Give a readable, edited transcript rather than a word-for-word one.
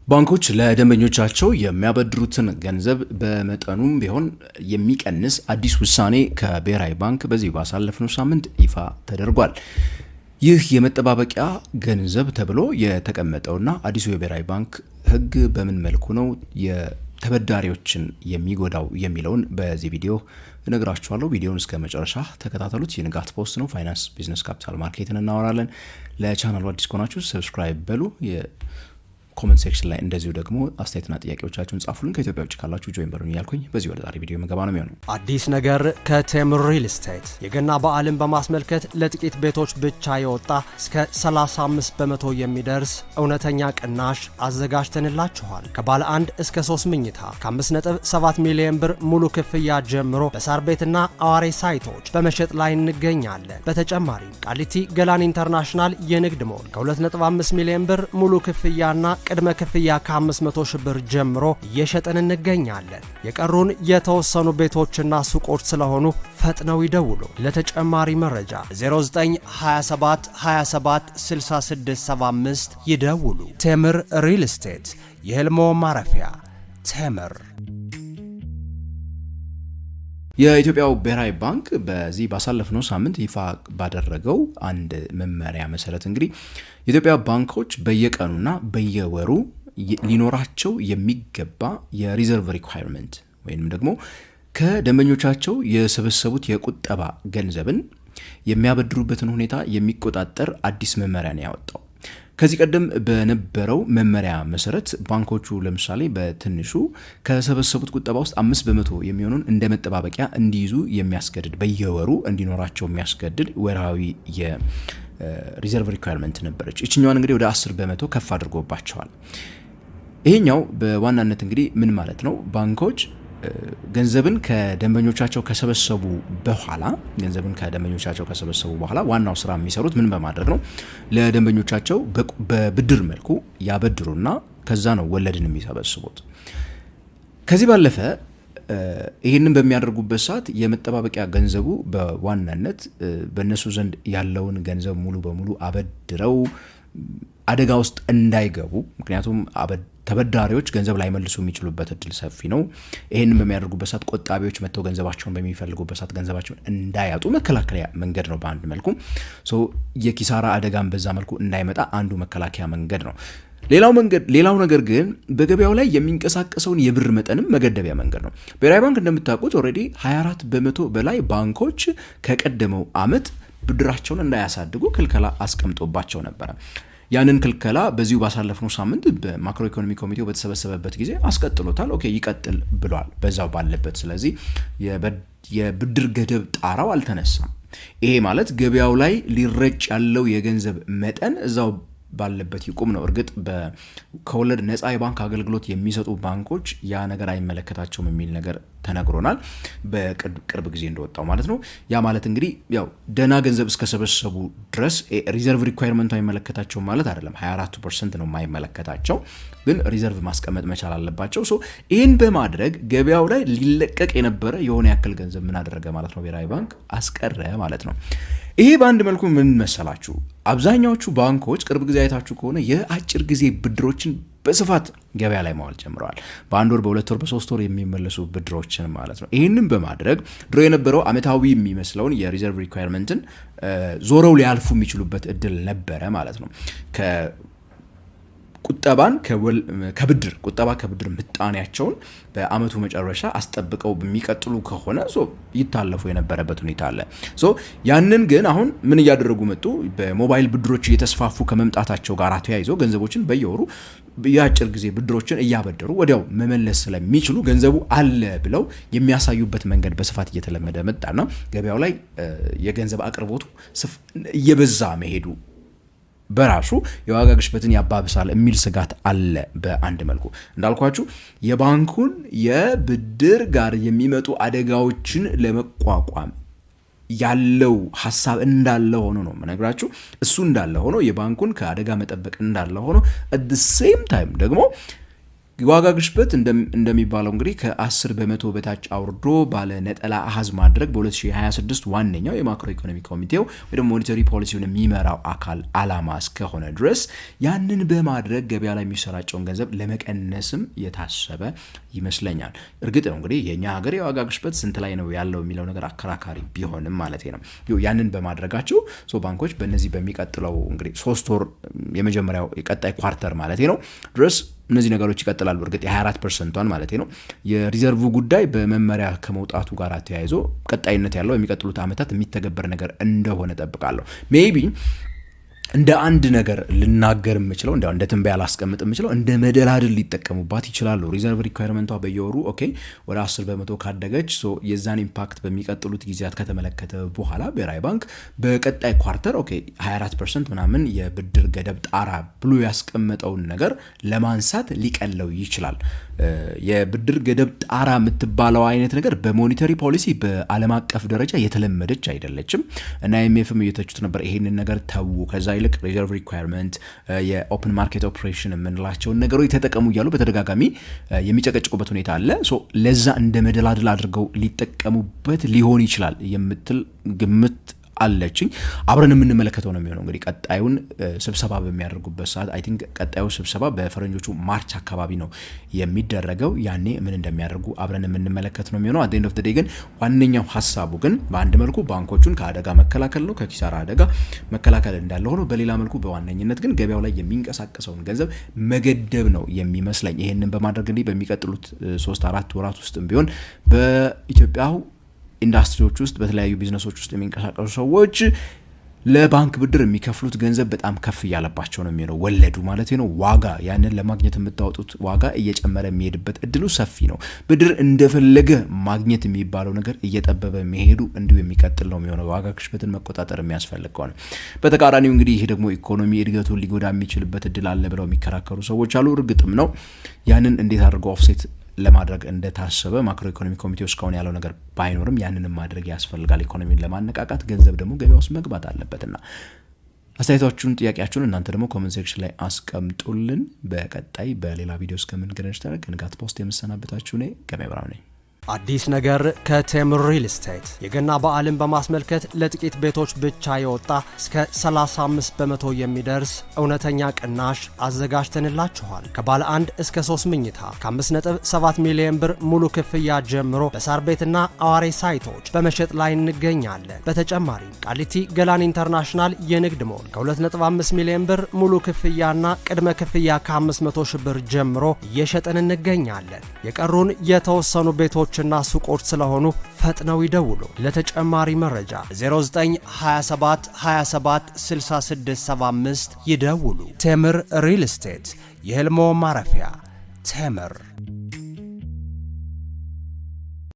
ባንኮች ለደንበኞቻቸው የሚያበድሩትን ገንዘብ በመጠኑም ቢሆን የሚቀንስ አዲስ ውሳኔ ከብሔራዊ ባንክ በዚህ ባሳለፍነው ሳምንት ይፋ ተደርጓል። ይህ የመጠባበቂያ ገንዘብ ተብሎ የተቀመጠውና አዲሱ የብሔራዊ ባንክ ሕግ በምን መልኩ ነው የተበዳሪዎችን የሚጎዳው የሚለውን በዚህ ቪዲዮ እነግራችኋለሁ። ቪዲዮውን እስከ መጨረሻ ተከታተሉት። የንጋት ፖስት ነው። ፋይናንስ፣ ቢዝነስ፣ ካፒታል ማርኬትን እናወራለን። ለቻናሉ አዲስ ከሆናችሁ ሰብስክራይብ በሉ። ኮሜንት ሴክሽን ላይ እንደዚሁ ደግሞ አስተያየትና ጥያቄዎቻችሁን ጻፉልን። ከኢትዮጵያ ውጭ ካላችሁ ጆይን በሉኝ ያልኩኝ በዚህ ወደ ዛሬ ቪዲዮ መገባ ነው የሚሆነው። አዲስ ነገር ከቴምር ሪል ስቴት የገና በዓልን በማስመልከት ለጥቂት ቤቶች ብቻ የወጣ እስከ 35 በመቶ የሚደርስ እውነተኛ ቅናሽ አዘጋጅተንላችኋል። ከባለ 1 እስከ 3 መኝታ ከ5.7 ሚሊዮን ብር ሙሉ ክፍያ ጀምሮ በሳር ቤትና አዋሬ ሳይቶች በመሸጥ ላይ እንገኛለን። በተጨማሪም ቃሊቲ ገላን ኢንተርናሽናል የንግድ ሞል ከ2.5 ሚሊዮን ብር ሙሉ ክፍያና ቅድመ ክፍያ ከ500 ሺህ ብር ጀምሮ እየሸጠን እንገኛለን። የቀሩን የተወሰኑ ቤቶችና ሱቆች ስለሆኑ ፈጥነው ይደውሉ። ለተጨማሪ መረጃ 0927 27 6675 ይደውሉ። ቴምር ሪል ስቴት የህልሞ ማረፊያ። ቴምር። የኢትዮጵያው ብሔራዊ ባንክ በዚህ ባሳለፍነው ሳምንት ይፋ ባደረገው አንድ መመሪያ መሰረት እንግዲህ የኢትዮጵያ ባንኮች በየቀኑና በየወሩ ሊኖራቸው የሚገባ የሪዘርቭ ሪኳየርመንት ወይንም ደግሞ ከደንበኞቻቸው የሰበሰቡት የቁጠባ ገንዘብን የሚያበድሩበትን ሁኔታ የሚቆጣጠር አዲስ መመሪያ ነው ያወጣው። ከዚህ ቀደም በነበረው መመሪያ መሰረት ባንኮቹ ለምሳሌ በትንሹ ከሰበሰቡት ቁጠባ ውስጥ 5 በመቶ የሚሆኑን እንደ መጠባበቂያ እንዲይዙ የሚያስገድድ በየወሩ እንዲኖራቸው የሚያስገድድ ወርሃዊ የሪዘርቭ ሪኳየርመንት ነበረች። እችኛዋን እንግዲህ ወደ 10 በመቶ ከፍ አድርጎባቸዋል። ይሄኛው በዋናነት እንግዲህ ምን ማለት ነው? ባንኮች ገንዘብን ከደንበኞቻቸው ከሰበሰቡ በኋላ ዋናው ስራ የሚሰሩት ምን በማድረግ ነው? ለደንበኞቻቸው በብድር መልኩ ያበድሩና ከዛ ነው ወለድን የሚሰበስቡት። ከዚህ ባለፈ ይህንን በሚያደርጉበት ሰዓት የመጠባበቂያ ገንዘቡ በዋናነት በእነሱ ዘንድ ያለውን ገንዘብ ሙሉ በሙሉ አበድረው አደጋ ውስጥ እንዳይገቡ፣ ምክንያቱም ተበዳሪዎች ገንዘብ ላይ መልሱ የሚችሉበት እድል ሰፊ ነው። ይሄንን በሚያደርጉበት ሰዓት ቆጣቢዎች መተው ገንዘባቸውን በሚፈልጉበት ሰዓት ገንዘባቸውን እንዳያጡ መከላከያ መንገድ ነው። በአንድ መልኩ የኪሳራ አደጋን በዛ መልኩ እንዳይመጣ አንዱ መከላከያ መንገድ ነው። ሌላው ነገር ግን በገበያው ላይ የሚንቀሳቀሰውን የብር መጠንም መገደቢያ መንገድ ነው። ብሔራዊ ባንክ እንደምታውቁት ኦልሬዲ 24 በመቶ በላይ ባንኮች ከቀደመው ዓመት ብድራቸውን እንዳያሳድጉ ክልከላ አስቀምጦባቸው ነበረ። ያንን ክልከላ በዚሁ ባሳለፍነው ሳምንት በማክሮ ኢኮኖሚ ኮሚቴው በተሰበሰበበት ጊዜ አስቀጥሎታል። ኦኬ ይቀጥል ብሏል በዛው ባለበት። ስለዚህ የብድር ገደብ ጣራው አልተነሳም። ይሄ ማለት ገበያው ላይ ሊረጭ ያለው የገንዘብ መጠን እዛው ባለበት ይቁም ነው። እርግጥ ከወለድ ነፃ የባንክ አገልግሎት የሚሰጡ ባንኮች ያ ነገር አይመለከታቸውም የሚል ነገር ተነግሮናል፣ በቅርብ ጊዜ እንደወጣው ማለት ነው። ያ ማለት እንግዲህ ያው ደና ገንዘብ እስከሰበሰቡ ድረስ ሪዘርቭ ሪኳየርመንቱ አይመለከታቸውም ማለት አይደለም። 24% ነው የማይመለከታቸው፣ ግን ሪዘርቭ ማስቀመጥ መቻል አለባቸው። ይህን በማድረግ ገበያው ላይ ሊለቀቅ የነበረ የሆነ ያክል ገንዘብ ምን አደረገ ማለት ነው? ብሔራዊ ባንክ አስቀረ ማለት ነው። ይሄ በአንድ መልኩ ምን መሰላችሁ? አብዛኛዎቹ ባንኮች ቅርብ ጊዜ አይታችሁ ከሆነ የአጭር ጊዜ ብድሮችን በስፋት ገበያ ላይ ማዋል ጀምረዋል። በአንድ ወር፣ በሁለት ወር፣ በሶስት ወር የሚመለሱ ብድሮችን ማለት ነው። ይህንን በማድረግ ድሮ የነበረው ዓመታዊ የሚመስለውን የሪዘርቭ ሪኳየርመንትን ዞረው ሊያልፉ የሚችሉበት እድል ነበረ ማለት ነው። ቁጠባ ከብድር ምጣኔያቸውን በአመቱ መጨረሻ አስጠብቀው በሚቀጥሉ ከሆነ ይታለፉ የነበረበት ሁኔታ አለ። ያንን ግን አሁን ምን እያደረጉ መጡ? በሞባይል ብድሮች እየተስፋፉ ከመምጣታቸው ጋር ተያይዞ ገንዘቦችን በየወሩ የአጭር ጊዜ ብድሮችን እያበደሩ ወዲያው መመለስ ስለሚችሉ ገንዘቡ አለ ብለው የሚያሳዩበት መንገድ በስፋት እየተለመደ መጣና ገበያው ላይ የገንዘብ አቅርቦቱ እየበዛ መሄዱ በራሱ የዋጋ ግሽበትን ያባብሳል የሚል ስጋት አለ። በአንድ መልኩ እንዳልኳችሁ የባንኩን የብድር ጋር የሚመጡ አደጋዎችን ለመቋቋም ያለው ሐሳብ እንዳለ ሆኖ ነው መነግራችሁ። እሱ እንዳለ ሆኖ የባንኩን ከአደጋ መጠበቅ እንዳለ ሆኖ at the same time ደግሞ ዋጋ ግሽበት እንደሚባለው እንግዲህ ከ10 በመቶ በታች አውርዶ ባለ ነጠላ አሃዝ ማድረግ በ2026 ዋነኛው የማክሮ ኢኮኖሚ ኮሚቴው ወይ ደግሞ ሞኔታሪ ፖሊሲውን የሚመራው አካል አላማ እስከሆነ ድረስ ያንን በማድረግ ገበያ ላይ የሚሰራጨውን ገንዘብ ለመቀነስም የታሰበ ይመስለኛል። እርግጥ ነው እንግዲህ የኛ ሀገር የዋጋ ግሽበት ስንት ላይ ነው ያለው የሚለው ነገር አከራካሪ ቢሆንም ማለት ነው ያንን በማድረጋቸው ባንኮች በእነዚህ በሚቀጥለው እንግዲህ 3 ወር የመጀመሪያው የቀጣይ ኳርተር ማለት ነው ድረስ እነዚህ ነገሮች ይቀጥላሉ። እርግጥ የ24% ማለት ነው የሪዘርቭ ጉዳይ በመመሪያ ከመውጣቱ ጋር ተያይዞ ቀጣይነት ያለው የሚቀጥሉት ዓመታት የሚተገበር ነገር እንደሆነ ጠብቃለሁ። ሜቢ እንደ አንድ ነገር ልናገር የምችለው እንደ ትንበያ ላስቀምጥ የምችለው እንደ መደላድል ሊጠቀሙባት ይችላሉ። ሪዘርቭ ሪኳየርመንቷ በየወሩ ኦኬ ወደ 10 በመቶ ካደገች የዛን ኢምፓክት በሚቀጥሉት ጊዜያት ከተመለከተ በኋላ ብሔራዊ ባንክ በቀጣይ ኳርተር ኦኬ 24% ምናምን የብድር ገደብ ጣራ ብሎ ያስቀመጠውን ነገር ለማንሳት ሊቀለው ይችላል። የብድር ገደብ ጣራ የምትባለው አይነት ነገር በሞኔታሪ ፖሊሲ በዓለም አቀፍ ደረጃ የተለመደች አይደለችም እና IMFም እየተቹት ነበር ይሄንን ነገር ተው ከዛ ይልቅ ሪዘርቭ ሪኳየርመንት የኦፕን ማርኬት ኦፕሬሽን የምንላቸውን ነገሮች ተጠቀሙ እያሉ በተደጋጋሚ የሚጨቀጭቁበት ሁኔታ አለ። ለዛ እንደ መደላድል አድርገው ሊጠቀሙበት ሊሆን ይችላል የምትል ግምት አለችኝ። አብረን የምንመለከተው ነው የሚሆነው እንግዲህ ቀጣዩን ስብሰባ በሚያደርጉበት ሰዓት አይ ቲንክ ቀጣዩ ስብሰባ በፈረንጆቹ ማርች አካባቢ ነው የሚደረገው። ያኔ ምን እንደሚያደርጉ አብረን የምንመለከት ነው የሚሆነው። አት ኤንድ ኦፍ ዘ ዴይ ግን ዋነኛው ሐሳቡ ግን በአንድ መልኩ ባንኮቹን ከአደጋ መከላከል ነው፣ ከኪሳራ አደጋ መከላከል እንዳለ ሆኖ በሌላ መልኩ በዋነኝነት ግን ገበያው ላይ የሚንቀሳቀሰውን ገንዘብ መገደብ ነው የሚመስለኝ። ይሄንን በማድረግ እንግዲህ በሚቀጥሉት 3-4 ወራት ውስጥም ቢሆን በኢትዮጵያ ኢንዱስትሪዎች ውስጥ በተለያዩ ቢዝነሶች ውስጥ የሚንቀሳቀሱ ሰዎች ለባንክ ብድር የሚከፍሉት ገንዘብ በጣም ከፍ ያለባቸው ነው የሚሆነው። ወለዱ ማለት ነው ዋጋ ያንን ለማግኘት የምታወጡት ዋጋ እየጨመረ የሚሄድበት እድሉ ሰፊ ነው። ብድር እንደፈለገ ማግኘት የሚባለው ነገር እየጠበበ የሚሄዱ እንዲሁ የሚቀጥል ነው የሚሆነው ዋጋ ግሽበትን መቆጣጠር የሚያስፈልግ ከሆነ። በተቃራኒው እንግዲህ ይሄ ደግሞ ኢኮኖሚ እድገቱን ሊጎዳ የሚችልበት እድል አለ ብለው የሚከራከሩ ሰዎች አሉ። እርግጥም ነው ያንን እንዴት አድርገው ኦፍሴት ለማድረግ እንደታሰበ ማክሮ ኢኮኖሚ ኮሚቴው እስካሁን ያለው ነገር ባይኖርም ያንንም ማድረግ ያስፈልጋል። ኢኮኖሚን ለማነቃቃት ገንዘብ ደግሞ ገበያ ውስጥ መግባት አለበትና አስተያየታችሁን ጥያቄያችሁን እናንተ ደግሞ ኮሜንት ሴክሽን ላይ አስቀምጡልን። በቀጣይ በሌላ ቪዲዮ እስከምንገናኝ ድረስ ከንጋት ፖስት የምሰናበታችሁ ነኝ ገበያ ብርሃኑ ነኝ። አዲስ ነገር ከቴምር ሪል ስቴት የገና በዓልን በማስመልከት ለጥቂት ቤቶች ብቻ የወጣ እስከ 35 በመቶ የሚደርስ እውነተኛ ቅናሽ አዘጋጅተንላችኋል። ከባለ 1 እስከ 3 መኝታ ከ5.7 ሚሊዮን ብር ሙሉ ክፍያ ጀምሮ በሳር ቤትና አዋሬ ሳይቶች በመሸጥ ላይ እንገኛለን። በተጨማሪም ቃሊቲ ገላን ኢንተርናሽናል የንግድ ሞል ከ2.5 ሚሊዮን ብር ሙሉ ክፍያና ቅድመ ክፍያ ከ500 ሺህ ብር ጀምሮ እየሸጥን እንገኛለን። የቀሩን የተወሰኑ ቤቶች እና ሱቆች ስለሆኑ ፈጥነው ይደውሉ። ለተጨማሪ መረጃ 0927 27 66 75 ይደውሉ። ቴምር ሪል ስቴት የህልሞ ማረፊያ ቴምር